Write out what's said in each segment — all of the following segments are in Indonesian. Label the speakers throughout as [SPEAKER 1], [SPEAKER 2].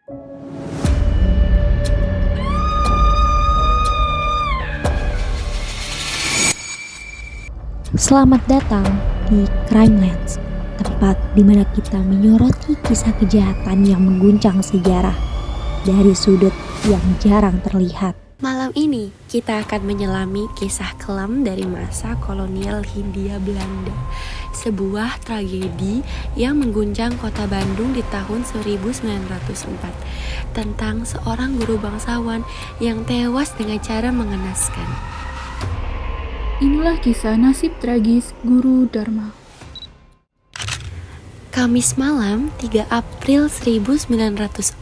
[SPEAKER 1] Selamat datang di Crimelands, tempat di mana kita menyoroti kisah kejahatan yang mengguncang sejarah dari sudut yang jarang terlihat.
[SPEAKER 2] Malam ini kita akan menyelami kisah kelam dari masa kolonial Hindia Belanda, sebuah tragedi yang mengguncang kota Bandung di tahun 1904 tentang seorang guru bangsawan yang tewas dengan cara mengenaskan.
[SPEAKER 3] Inilah kisah nasib tragis Guru Dharma.
[SPEAKER 2] Kamis malam 3 April 1904,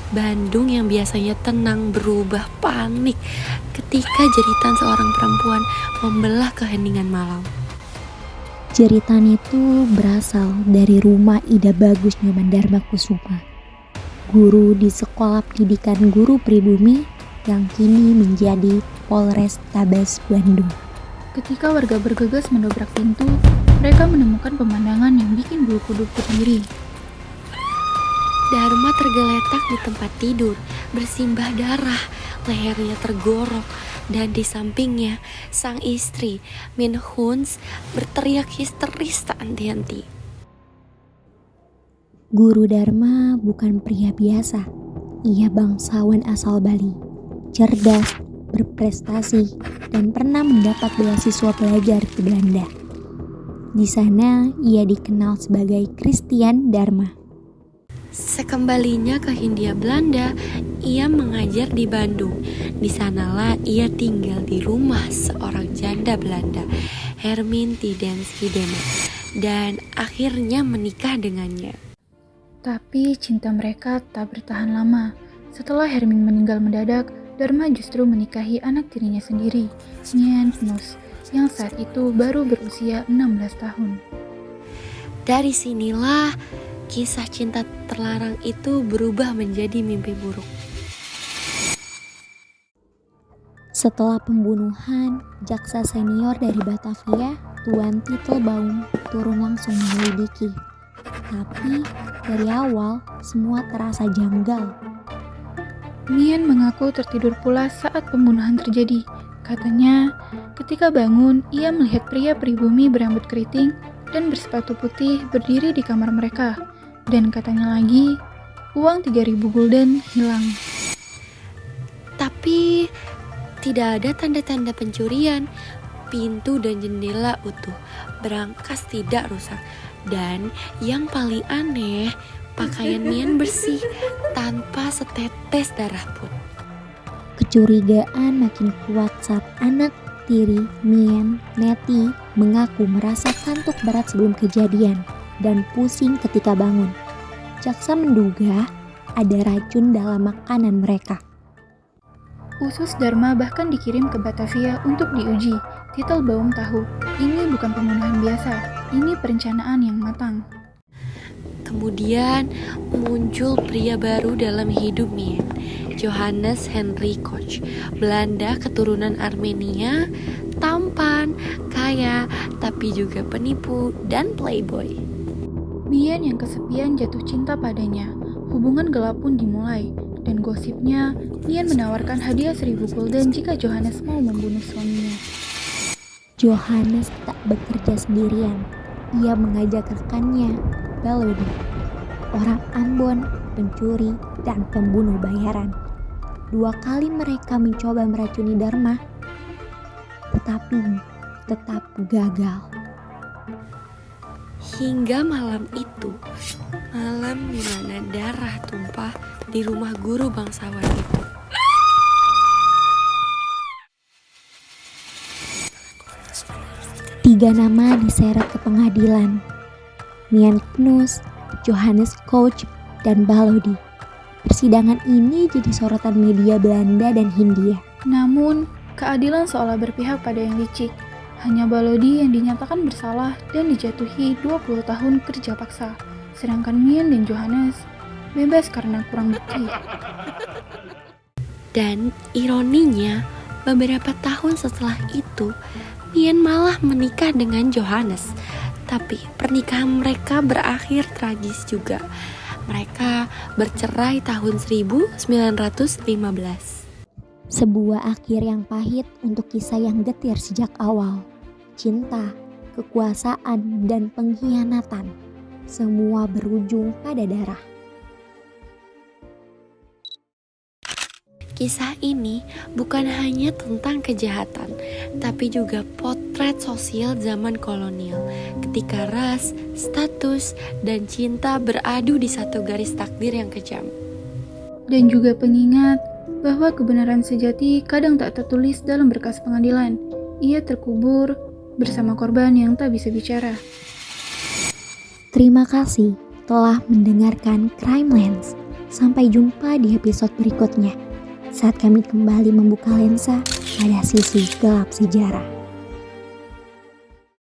[SPEAKER 2] Bandung yang biasanya tenang berubah panik ketika jeritan seorang perempuan membelah keheningan malam.
[SPEAKER 1] Jeritan itu berasal dari rumah Ida Bagus Nyoman Dharma Kusuma, guru di Sekolah Pendidikan Guru Pribumi yang kini menjadi Polrestabes Bandung.
[SPEAKER 3] Ketika warga bergegas mendobrak pintu, mereka menemukan pemandangan yang bikin bulu kuduk berdiri.
[SPEAKER 2] Dharma tergeletak di tempat tidur, bersimbah darah, lehernya tergorok, dan di sampingnya sang istri, Min Huns, berteriak histeris tak henti-henti.
[SPEAKER 1] Guru Dharma bukan pria biasa. Ia bangsawan asal Bali, cerdas, berprestasi, dan pernah mendapat beasiswa belajar ke Belanda. Di sana, ia dikenal sebagai Christian Dharma.
[SPEAKER 2] Sekembalinya ke Hindia Belanda, ia mengajar di Bandung. Di sanalah ia tinggal di rumah seorang janda Belanda, Hermin Tiedens Hiddema, dan akhirnya menikah dengannya.
[SPEAKER 3] Tapi cinta mereka tak bertahan lama. Setelah Hermin meninggal mendadak, Dharma justru menikahi anak tirinya sendiri, Nien Knus, yang saat itu baru berusia 16 tahun.
[SPEAKER 2] Dari sinilah kisah cinta terlarang itu berubah menjadi mimpi buruk.
[SPEAKER 1] Setelah pembunuhan, jaksa senior dari Batavia, Tuan Titelbaum, turun langsung menyelidiki. Tapi dari awal, semua terasa janggal.
[SPEAKER 3] Nien mengaku tertidur pula saat pembunuhan terjadi. Katanya, ketika bangun, ia melihat pria pribumi berambut keriting dan bersepatu putih berdiri di kamar mereka. Dan katanya lagi, uang 3.000 gulden hilang.
[SPEAKER 2] Tapi tidak ada tanda-tanda pencurian. Pintu dan jendela utuh, berangkas tidak rusak. Dan yang paling aneh, pakaian Mien bersih tanpa setetes darah pun.
[SPEAKER 1] Kecurigaan makin kuat saat anak tiri Mien, Neti, mengaku merasa kantuk berat sebelum kejadian dan pusing ketika bangun. Jaksa menduga ada racun dalam makanan mereka.
[SPEAKER 3] Usus Dharma bahkan dikirim ke Batavia untuk diuji. Titelbaum tahu, ini bukan pembunuhan biasa, ini perencanaan yang matang.
[SPEAKER 2] Kemudian muncul pria baru dalam hidup Mien, Johannes Henry Koch, Belanda keturunan Armenia, tampan, kaya, tapi juga penipu dan playboy.
[SPEAKER 3] Mien yang kesepian jatuh cinta padanya. Hubungan gelap pun dimulai, dan gosipnya Mien menawarkan hadiah 1.000 gulden jika Johannes mau membunuh suaminya.
[SPEAKER 1] Johannes tak bekerja sendirian. Ia mengajak rekannya, Balodi, orang Ambon, pencuri, dan pembunuh bayaran. 2 kali mereka mencoba meracuni Dharma, tetapi tetap gagal.
[SPEAKER 2] Hingga malam itu, malam di mana darah tumpah di rumah guru bangsawan itu.
[SPEAKER 1] Tiga nama diseret ke pengadilan, Nien Knus, Johannes Koch, dan Balodi. Persidangan ini jadi sorotan media Belanda dan Hindia.
[SPEAKER 3] Namun, keadilan seolah berpihak pada yang licik. Hanya Balodi yang dinyatakan bersalah dan dijatuhi 20 tahun kerja paksa. Sedangkan Mien dan Johannes bebas karena kurang bukti.
[SPEAKER 2] Dan ironinya, beberapa tahun setelah itu, Mien malah menikah dengan Johannes. Tapi pernikahan mereka berakhir tragis juga. Mereka bercerai tahun 1915.
[SPEAKER 1] Sebuah akhir yang pahit untuk kisah yang getir sejak awal. Cinta, kekuasaan, dan pengkhianatan. Semua berujung pada darah.
[SPEAKER 2] Kisah ini bukan hanya tentang kejahatan, tapi juga potret sosial zaman kolonial, ketika ras, status, dan cinta beradu di satu garis takdir yang kejam.
[SPEAKER 3] Dan juga pengingat bahwa kebenaran sejati kadang tak tertulis dalam berkas pengadilan. Ia terkubur bersama korban yang tak bisa bicara.
[SPEAKER 1] Terima kasih telah mendengarkan Crime Lens. Sampai jumpa di episode berikutnya, saat kami kembali membuka lensa pada sisi gelap sejarah.